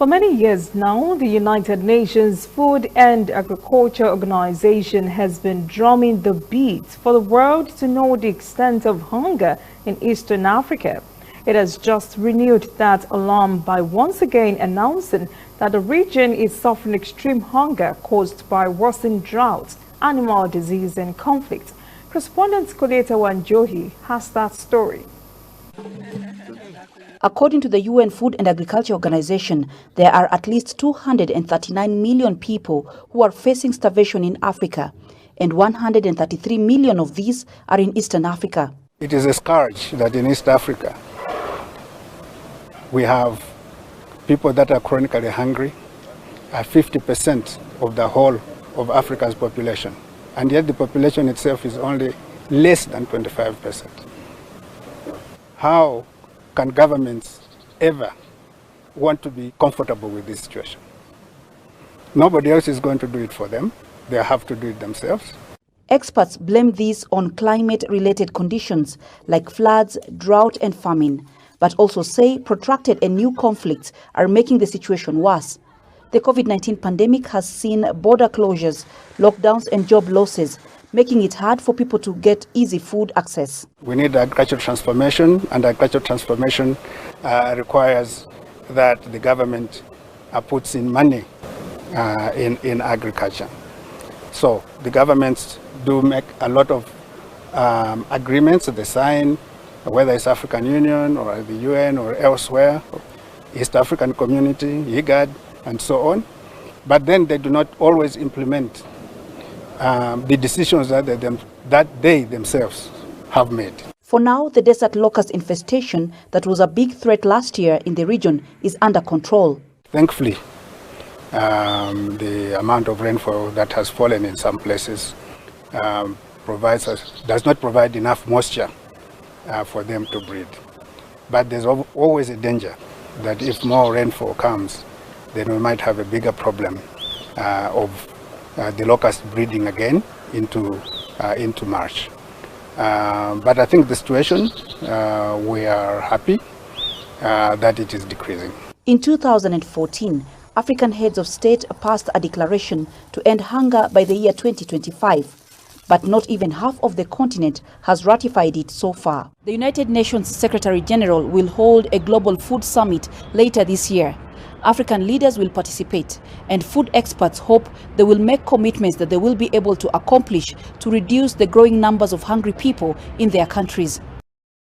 For many years now, the United Nations Food and Agriculture Organization has been drumming the beat for the world to know the extent of hunger in Eastern Africa. It has just renewed that alarm by once again announcing that the region is suffering extreme hunger caused by worsened drought, animal disease and conflict. Correspondent Koleta Wanjohi has that story. According to the UN Food and Agriculture Organization, there are at least 239 million people who are facing starvation in Africa, and 133 million of these are in Eastern Africa. It is a scourge that in East Africa we have people that are chronically hungry, are 50% of the whole of Africa's population, and yet the population itself is only less than 25%. How can governments ever want to be comfortable with this situation? Nobody else is going to do it for them. They have to do it themselves. Experts blame this on climate-related conditions like floods, drought and famine, but also say protracted and new conflicts are making the situation worse. The COVID-19 pandemic has seen border closures, lockdowns and job losses, making it hard for people to get easy food access. We need agricultural transformation, and agricultural transformation requires that the government puts in money in agriculture. So the governments do make a lot of agreements that they sign, whether it's African Union or the UN or elsewhere, East African Community, IGAD, and so on. But then they do not always implement the decisions that they themselves have made. For now, the desert locust infestation that was a big threat last year in the region is under control. Thankfully, the amount of rainfall that has fallen in some places does not provide enough moisture for them to breed. But there's always a danger that if more rainfall comes, then we might have a bigger problem of the locust breeding again into March. But I think the situation, we are happy that it is decreasing. In 2014, African heads of state passed a declaration to end hunger by the year 2025, but not even half of the continent has ratified it so far. The United Nations Secretary General will hold a global food summit later this year. African leaders will participate, and food experts hope they will make commitments that they will be able to accomplish to reduce the growing numbers of hungry people in their countries.